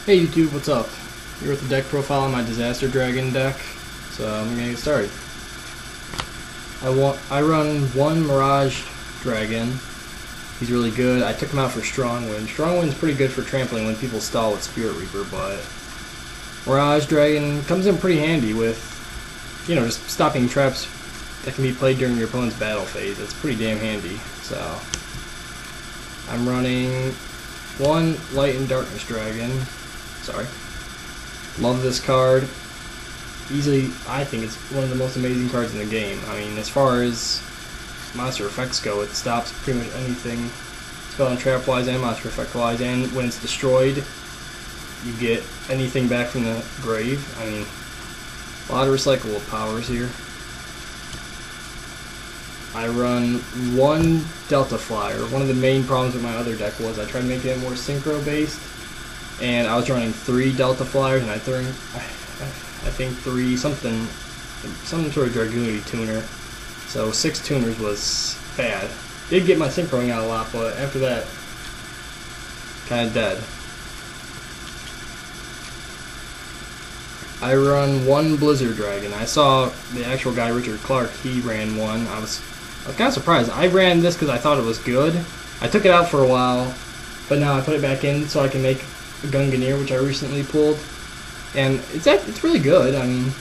Hey YouTube, what's up? Here with the deck profile on my Disaster Dragon deck, so I'm gonna get started. I run one Mirage Dragon. He's really good. I took him out for Strong Wind. Strong Wind's pretty good for trampling when people stall with Spirit Reaper, but Mirage Dragon comes in pretty handy with, just stopping traps that can be played during your opponent's battle phase. It's pretty damn handy. So I'm running one Light and Darkness Dragon. Sorry. Love this card. Easily, I think it's one of the most amazing cards in the game. I mean, as far as monster effects go, it stops pretty much anything spell and trap wise and monster effect wise, and when it's destroyed, you get anything back from the grave. I mean, a lot of recyclable powers here. I run one Delta Flyer. One of the main problems with my other deck was I tried to make it more synchro based, and I was running 3 Delta Flyers, and I think 3 some sort of Dragoon tuner. So 6 tuners was bad. Did get my synchroing out a lot, but after that, kind of dead. I run one Blizzard Dragon. I saw the actual guy, Richard Clark, he ran one. I was kind of surprised. I ran this because I thought it was good. I took it out for a while, but now I put it back in so I can make a Gungnir, which I recently pulled. And it's really good. I mean,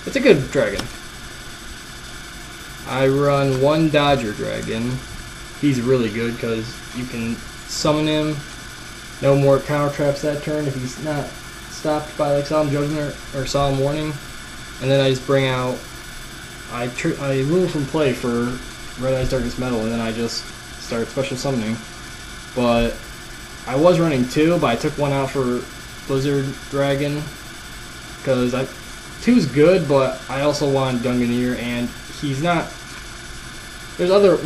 it's a good dragon. I run one Dodger Dragon. He's really good because you can summon him. No more counter traps that turn if he's not stopped by like Solemn Judgment or Solemn Warning. And then I just bring out, I remove from play for Red Eyes Darkness Metal, and then I just start special summoning. But I was running 2, but I took one out for Blizzard Dragon because 2's good, but I also want Gungnir, and he's not. There's other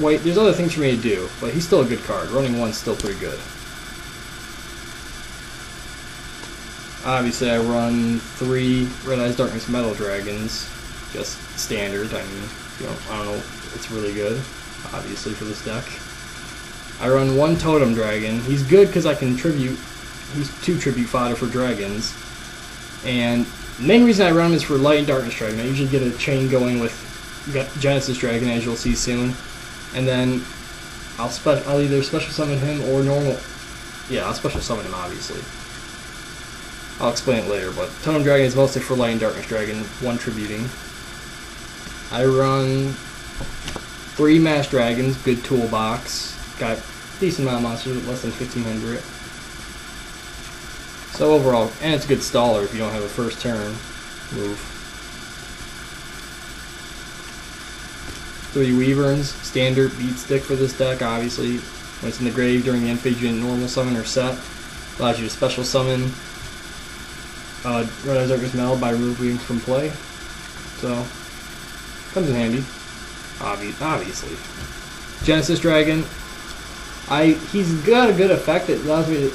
things for me to do, but he's still a good card. Running 1's still pretty good. Obviously, I run 3 Red Eyes Darkness Metal Dragons, just standard. I mean, I don't know, it's really good, obviously, for this deck. I run one Totem Dragon. He's good because I can tribute. He's 2 tribute fodder for dragons, and the main reason I run him is for Light and Darkness Dragon. I usually get a chain going with Genesis Dragon, as you'll see soon, and then I'll either special summon him or normal. Yeah, I'll special summon him, obviously. I'll explain it later, but Totem Dragon is mostly for Light and Darkness Dragon, 1 tributing. I run 3 Mass Dragons, good toolbox. Got a decent amount of monsters with less than 1,500. So overall, and it's a good staller if you don't have a first turn move. 3 Wyverns, standard beat stick for this deck, obviously. When it's in the grave during the end phase, you get normal summon or set. Allows you to special summon Red Eyes Darkness Metal by removing from play. So, comes in handy. Obviously. Genesis Dragon. He's got a good effect that allows me to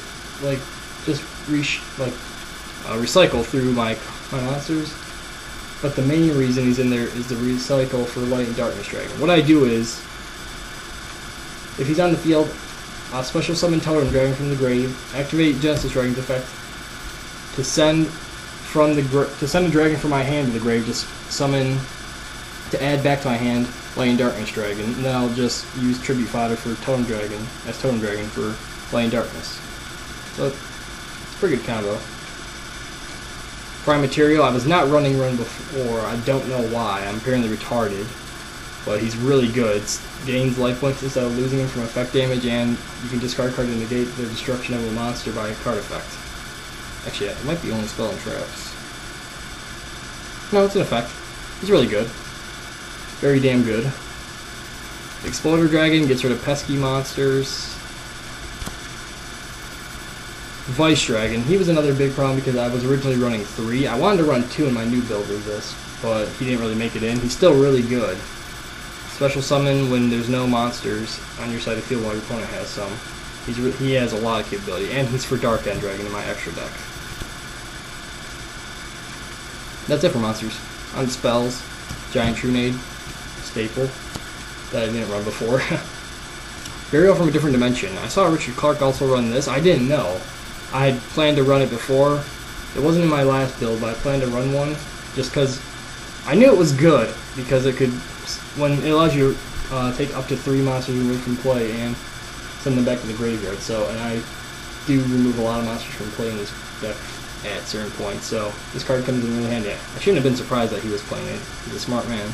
just recycle through my monsters. But the main reason he's in there is the recycle for Light and Darkness Dragon. What I do is, if he's on the field, I'll special summon Totem Dragon from the grave, activate Genesis Dragon's effect to send a dragon from my hand to the grave, just summon to add back to my hand Light and Darkness Dragon, and then I'll just use tribute fodder for Totem Dragon for Light and Darkness. So it's a pretty good combo. Prime Material, I was not running run before. I don't know why. I'm apparently retarded, but he's really good. Gains life points instead of losing him from effect damage, and you can discard card to negate the destruction of a monster by a card effect. Actually, it might be only spell and traps. No, it's an effect. He's really good. Very damn good. Exploder Dragon gets rid of pesky monsters. Vice Dragon. He was another big problem because I was originally running 3. I wanted to run 2 in my new build of this, but he didn't really make it in. He's still really good. Special summon when there's no monsters on your side of the field while your opponent has some. He has a lot of capability, and he's for Dark End Dragon in my extra deck. That's it for monsters. On spells, Giant Trunade, staple, that I didn't run before. Burial from a Different Dimension. I saw Richard Clark also run this. I didn't know. I had planned to run it before. It wasn't in my last build, but I planned to run one just because I knew it was good, because it could, when it allows you to take up to 3 monsters away from play and send them back to the graveyard. So, and I do remove a lot of monsters from play in this deck at certain points, so this card comes in really handy. I shouldn't have been surprised that he was playing it. He's a smart man.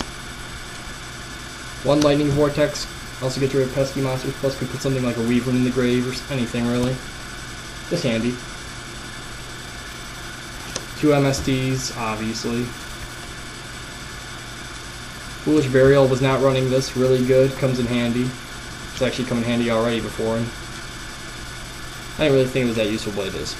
1 Lightning Vortex, also gets rid of pesky monsters, plus could put something like a Weaver in the grave or anything really. Just handy. 2 MSTs, obviously. Foolish Burial was not running this, really good, comes in handy. It's actually come in handy already before, and I didn't really think it was that useful, but it is.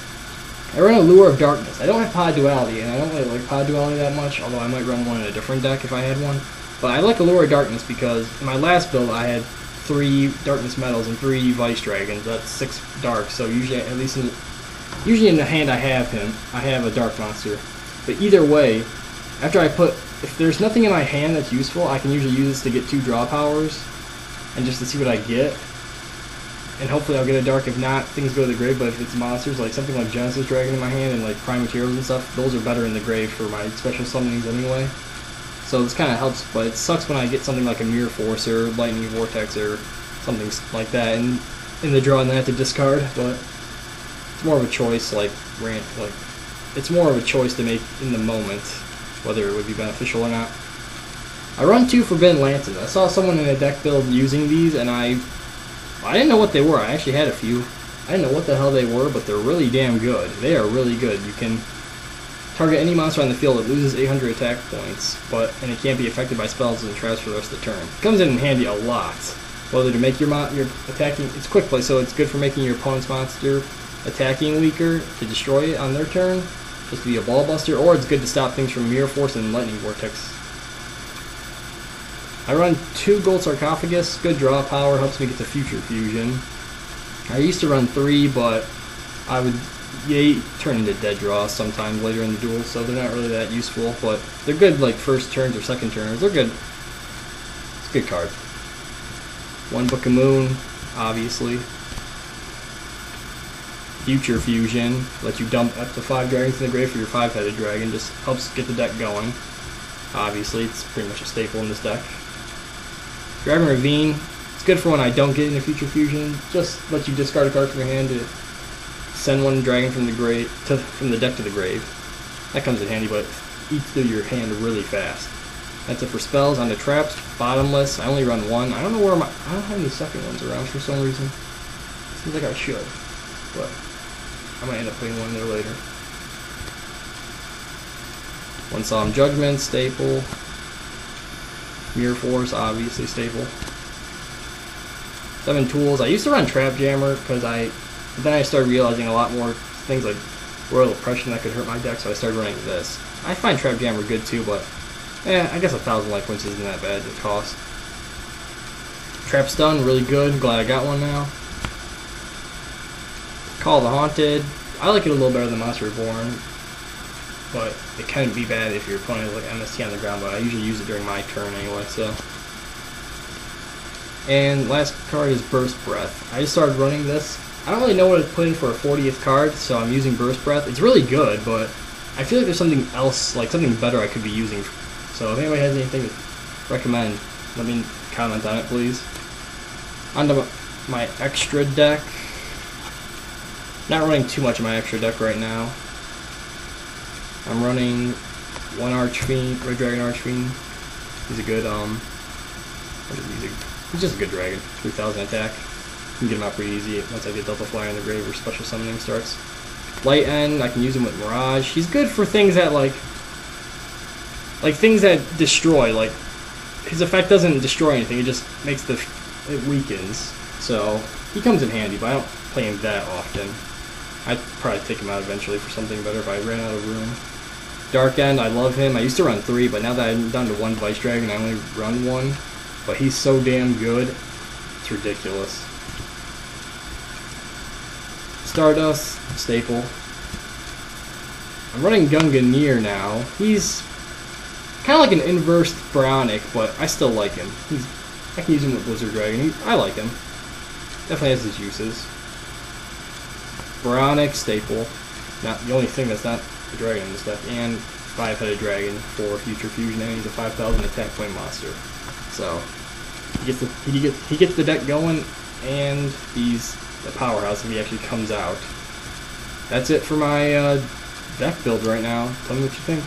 I run a Lure of Darkness. I don't have Pod Duality, and I don't really like Pod Duality that much, although I might run one in a different deck if I had one. But I like a Lure of Darkness because in my last build I had 3 Darkness Metals and 3 Vice Dragons. That's 6 Dark, so usually, at least usually in the hand I have a Dark monster. But either way, after I put, if there's nothing in my hand that's useful, I can usually use this to get 2 draw powers, and just to see what I get. And hopefully I'll get a Dark. If not, things go to the grave. But if it's monsters, like something like Genesis Dragon in my hand and like Prime Materials and stuff, those are better in the grave for my special summonings anyway. So this kind of helps, but it sucks when I get something like a Mirror Force or Lightning Vortex or something like that in the draw, and then I have to discard. But it's more of a choice, it's more of a choice to make in the moment, whether it would be beneficial or not. I run 2 Forbidden Lances. I saw someone in a deck build using these, and I didn't know what they were. I actually had a few. I didn't know what the hell they were, but they're really damn good. They are really good. You can target any monster on the field. It loses 800 attack points, and it can't be affected by spells and traps for the rest of the turn. It comes in handy a lot. Whether to make your attacking, it's quick play, so it's good for making your opponent's monster attacking weaker to destroy it on their turn, just to be a ball buster, or it's good to stop things from Mirror Force and Lightning Vortex. I run 2 Gold Sarcophagus, good draw power, helps me get to Future Fusion. I used to run 3, but they turn into dead draws sometimes later in the duel, so they're not really that useful, but they're good like first turns or second turns. They're good. It's a good card. 1 Book of Moon, obviously. Future Fusion, lets you dump up to 5 dragons in the grave for your 5-headed dragon, just helps get the deck going. Obviously, it's pretty much a staple in this deck. Dragon Ravine, it's good for when I don't get into Future Fusion, just lets you discard a card from your hand to send 1 dragon from the deck to the grave. That comes in handy, but eats through your hand really fast. That's it for spells. On the traps, bottomless. I only run 1. I don't know where I don't have any second ones around for some reason. Seems like I should, but I might end up putting 1 there later. 1 Solemn Judgment, staple. Mirror Force, obviously staple. 7 Tools. I used to run Trap Jammer because then I started realizing a lot more things like Royal Oppression that could hurt my deck, so I started running this. I find Trap Jammer good too, but I guess 1,000 life points isn't that bad to cost. Trap Stun, really good. Glad I got one now. Call of the Haunted. I like it a little better than Monster Reborn, but it can be bad if your opponent has like MST on the ground, but I usually use it during my turn anyway, so. And last card is Burst Breath. I just started running this. I don't really know what to put in for a 40th card, so I'm using Burst Breath. It's really good, but I feel like there's something else, like something better I could be using. So if anybody has anything to recommend, let me comment on it, please. On to my extra deck. Not running too much of my extra deck right now. I'm running 1 Archfiend, Red Dragon Archfiend. He's a good, he's just a good dragon. 3,000 attack. You can get him out pretty easy once I get Delta Flyer in the grave or special summoning starts. Light End, I can use him with Mirage. He's good for things that like things that destroy. Like his effect doesn't destroy anything; it just makes it weakens. So he comes in handy, but I don't play him that often. I'd probably take him out eventually for something better if I ran out of room. Dark End, I love him. I used to run 3, but now that I'm down to 1 Vice Dragon, I only run 1. But he's so damn good, it's ridiculous. Stardust, staple. I'm running Gunganir now. He's kind of like an inverse Brownic, but I still like him. I can use him with Blizzard Dragon. I like him. Definitely has his uses. Bronic Staple, not the only thing that's not a dragon in this deck, and 5-headed dragon for future fusion, and he's a 5,000 attack point monster. So he gets the deck going, and he's a powerhouse if he actually comes out. That's it for my deck build right now. Tell me what you think.